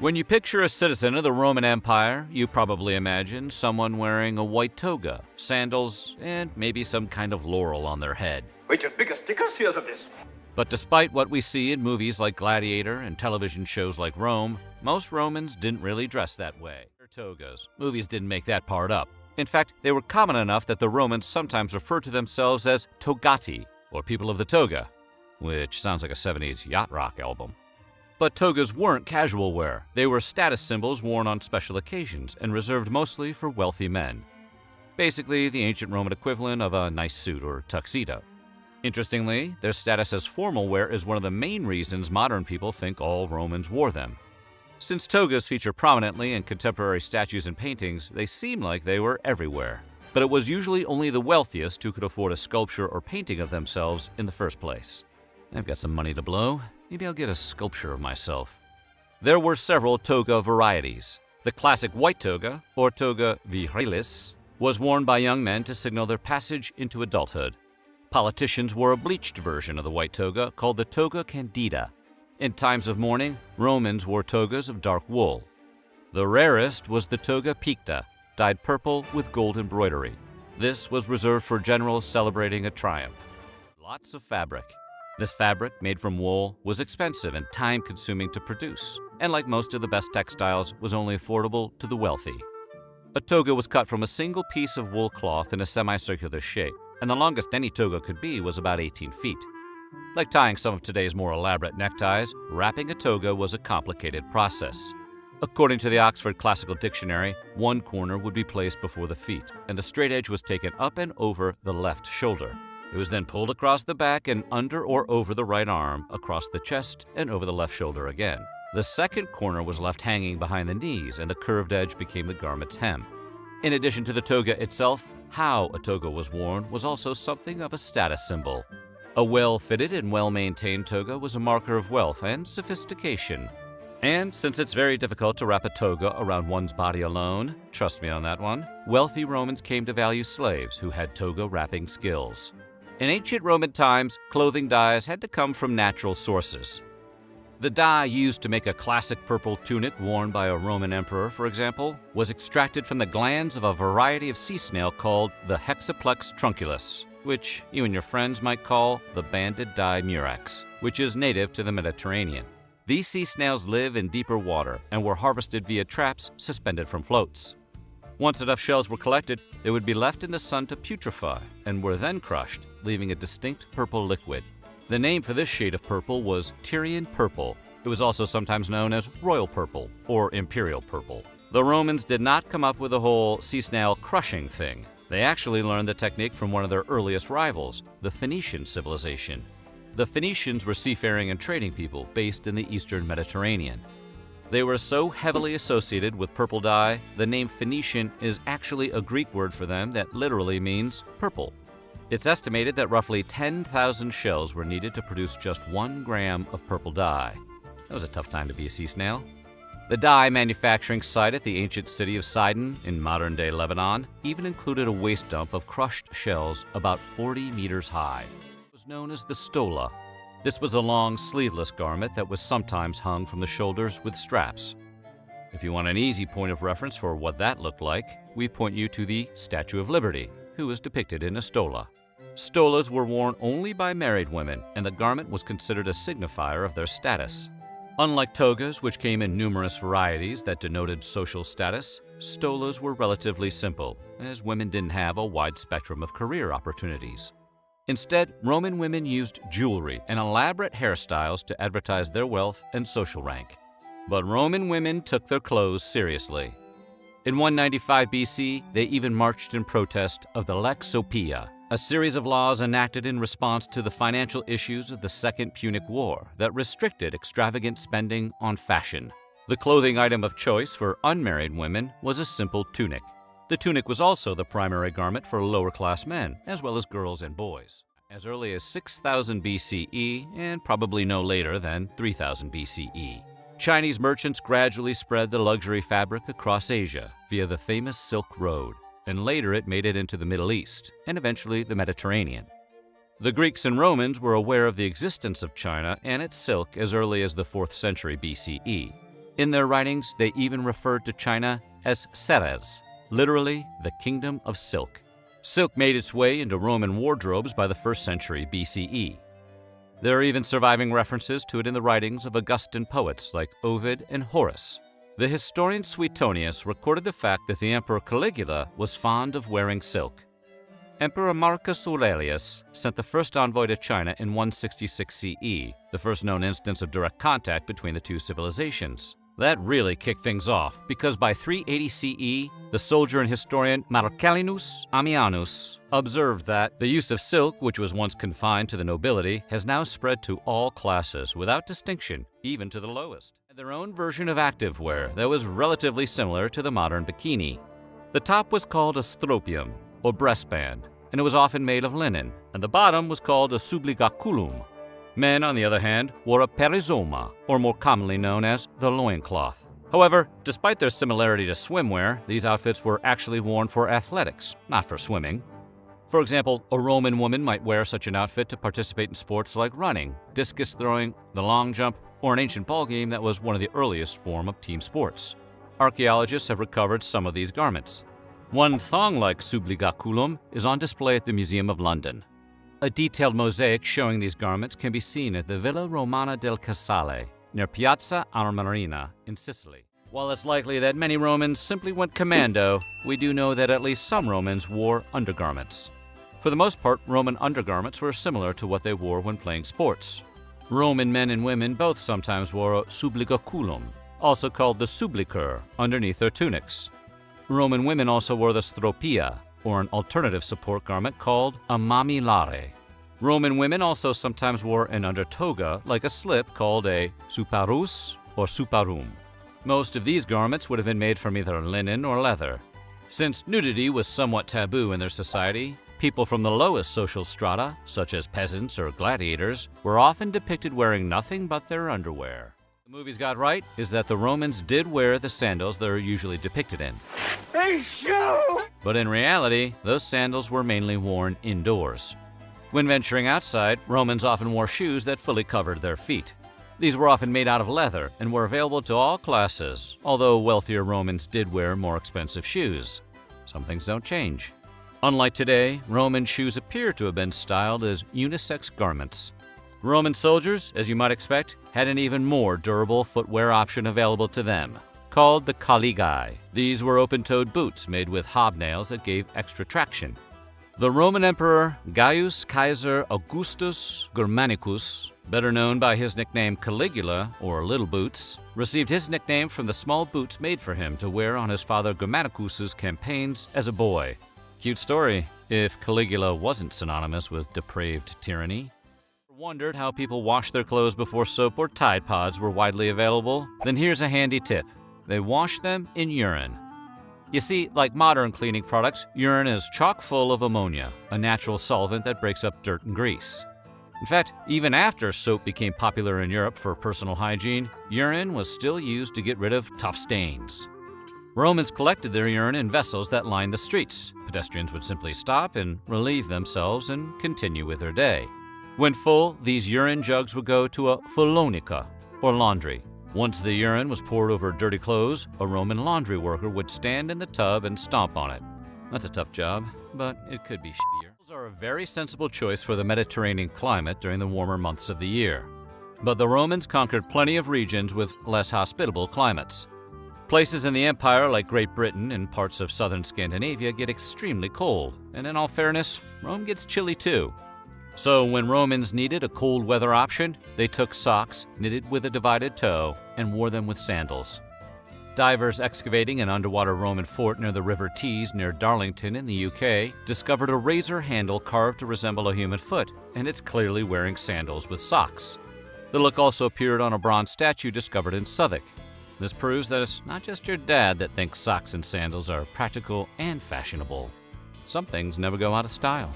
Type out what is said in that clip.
When you picture a citizen of the Roman Empire, you probably imagine someone wearing a white toga, sandals, and maybe some kind of laurel on their head. Wait, your biggest stickers? Here's of this. But despite what we see in movies like Gladiator and television shows like Rome, most Romans didn't really dress that way. Their togas. Movies didn't make that part up. In fact, they were common enough that the Romans sometimes referred to themselves as togati, or people of the toga, which sounds like a 70s yacht rock album. But togas weren't casual wear. They were status symbols worn on special occasions and reserved mostly for wealthy men. Basically, the ancient Roman equivalent of a nice suit or tuxedo. Interestingly, their status as formal wear is one of the main reasons modern people think all Romans wore them. Since togas feature prominently in contemporary statues and paintings, they seem like they were everywhere. But it was usually only the wealthiest who could afford a sculpture or painting of themselves in the first place. I've got some money to blow. Maybe I'll get a sculpture of myself. There were several toga varieties. The classic white toga, or toga virilis, was worn by young men to signal their passage into adulthood. Politicians wore a bleached version of the white toga called the toga candida. In times of mourning, Romans wore togas of dark wool. The rarest was the toga picta, dyed purple with gold embroidery. This was reserved for generals celebrating a triumph. Lots of fabric. This fabric, made from wool, was expensive and time-consuming to produce, and like most of the best textiles, was only affordable to the wealthy. A toga was cut from a single piece of wool cloth in a semicircular shape, and the longest any toga could be was about 18 feet. Like tying some of today's more elaborate neckties, wrapping a toga was a complicated process. According to the Oxford Classical Dictionary, one corner would be placed before the feet, and the straight edge was taken up and over the left shoulder. It was then pulled across the back and under or over the right arm, across the chest, and over the left shoulder again. The second corner was left hanging behind the knees, and the curved edge became the garment's hem. In addition to the toga itself, how a toga was worn was also something of a status symbol. A well-fitted and well-maintained toga was a marker of wealth and sophistication. And since it's very difficult to wrap a toga around one's body alone, trust me on that one, wealthy Romans came to value slaves who had toga wrapping skills. In ancient Roman times, clothing dyes had to come from natural sources. The dye used to make a classic purple tunic worn by a Roman emperor, for example, was extracted from the glands of a variety of sea snail called the Hexaplex trunculus, which you and your friends might call the banded dye murex, which is native to the Mediterranean. These sea snails live in deeper water and were harvested via traps suspended from floats. Once enough shells were collected, they would be left in the sun to putrefy and were then crushed, leaving a distinct purple liquid. The name for this shade of purple was Tyrian purple. It was also sometimes known as royal purple or imperial purple. The Romans did not come up with the whole sea snail crushing thing. They actually learned the technique from one of their earliest rivals, the Phoenician civilization. The Phoenicians were seafaring and trading people based in the eastern Mediterranean. They were so heavily associated with purple dye, the name Phoenician is actually a Greek word for them that literally means purple. It's estimated that roughly 10,000 shells were needed to produce just 1 gram of purple dye. That was a tough time to be a sea snail. The dye manufacturing site at the ancient city of Sidon in modern-day Lebanon even included a waste dump of crushed shells about 40 meters high. It was known as the stola. This was a long, sleeveless garment that was sometimes hung from the shoulders with straps. If you want an easy point of reference for what that looked like, we point you to the Statue of Liberty, who is depicted in a stola. Stolas were worn only by married women, and the garment was considered a signifier of their status. Unlike togas, which came in numerous varieties that denoted social status, stolas were relatively simple, as women didn't have a wide spectrum of career opportunities. Instead, Roman women used jewelry and elaborate hairstyles to advertise their wealth and social rank. But Roman women took their clothes seriously. In 195 BC, they even marched in protest of the Lex Oppia, a series of laws enacted in response to the financial issues of the Second Punic War that restricted extravagant spending on fashion. The clothing item of choice for unmarried women was a simple tunic. The tunic was also the primary garment for lower-class men, as well as girls and boys. As early as 6000 BCE and probably no later than 3000 BCE. Chinese merchants gradually spread the luxury fabric across Asia via the famous Silk Road, and later it made it into the Middle East and eventually the Mediterranean. The Greeks and Romans were aware of the existence of China and its silk as early as the 4th century BCE. In their writings, they even referred to China as Ceres, literally the kingdom of silk. Silk made its way into Roman wardrobes by the 1st century BCE. There are even surviving references to it in the writings of Augustan poets like Ovid and Horace. The historian Suetonius recorded the fact that the Emperor Caligula was fond of wearing silk. Emperor Marcus Aurelius sent the first envoy to China in 166 CE, the first known instance of direct contact between the two civilizations. That really kicked things off, because by 380 CE, the soldier and historian Marcellinus Ammianus observed that the use of silk, which was once confined to the nobility, has now spread to all classes, without distinction, even to the lowest. They had their own version of activewear that was relatively similar to the modern bikini. The top was called a stropium, or breastband, and it was often made of linen, and the bottom was called a subligaculum. Men, on the other hand, wore a perizoma, or more commonly known as the loincloth. However, despite their similarity to swimwear, these outfits were actually worn for athletics, not for swimming. For example, a Roman woman might wear such an outfit to participate in sports like running, discus throwing, the long jump, or an ancient ball game that was one of the earliest forms of team sports. Archaeologists have recovered some of these garments. One thong-like subligaculum is on display at the Museum of London. A detailed mosaic showing these garments can be seen at the Villa Romana del Casale, near Piazza Armerina in Sicily. While it's likely that many Romans simply went commando, we do know that at least some Romans wore undergarments. For the most part, Roman undergarments were similar to what they wore when playing sports. Roman men and women both sometimes wore a subligaculum, also called the sublicer, underneath their tunics. Roman women also wore the stropia, or an alternative support garment called a mamillare. Roman women also sometimes wore an undertoga, like a slip, called a suparus or suparum. Most of these garments would have been made from either linen or leather. Since nudity was somewhat taboo in their society, people from the lowest social strata, such as peasants or gladiators, were often depicted wearing nothing but their underwear. The movies got right is that the Romans did wear the sandals they are usually depicted in. Hey, show! But in reality, those sandals were mainly worn indoors. When venturing outside, Romans often wore shoes that fully covered their feet. These were often made out of leather and were available to all classes, although wealthier Romans did wear more expensive shoes. Some things don't change. Unlike today, Roman shoes appear to have been styled as unisex garments. Roman soldiers, as you might expect, had an even more durable footwear option available to them, called the caligae. These were open-toed boots made with hobnails that gave extra traction. The Roman Emperor Gaius Caesar Augustus Germanicus, better known by his nickname Caligula, or Little Boots, received his nickname from the small boots made for him to wear on his father Germanicus's campaigns as a boy. Cute story, if Caligula wasn't synonymous with depraved tyranny. Wondered how people washed their clothes before soap or Tide Pods were widely available? Then here's a handy tip. They wash them in urine. You see, like modern cleaning products, urine is chock full of ammonia, a natural solvent that breaks up dirt and grease. In fact, even after soap became popular in Europe for personal hygiene, urine was still used to get rid of tough stains. Romans collected their urine in vessels that lined the streets. Pedestrians would simply stop and relieve themselves and continue with their day. When full, these urine jugs would go to a phylonica, or laundry. Once the urine was poured over dirty clothes, a Roman laundry worker would stand in the tub and stomp on it. That's a tough job, but it could be shittier. Those are a very sensible choice for the Mediterranean climate during the warmer months of the year. But the Romans conquered plenty of regions with less hospitable climates. Places in the empire like Great Britain and parts of southern Scandinavia get extremely cold, and in all fairness, Rome gets chilly too. So when Romans needed a cold weather option, they took socks knitted with a divided toe and wore them with sandals. Divers excavating an underwater Roman fort near the River Tees near Darlington in the UK discovered a razor handle carved to resemble a human foot, and it's clearly wearing sandals with socks. The look also appeared on a bronze statue discovered in Southwark. This proves that it's not just your dad that thinks socks and sandals are practical and fashionable. Some things never go out of style.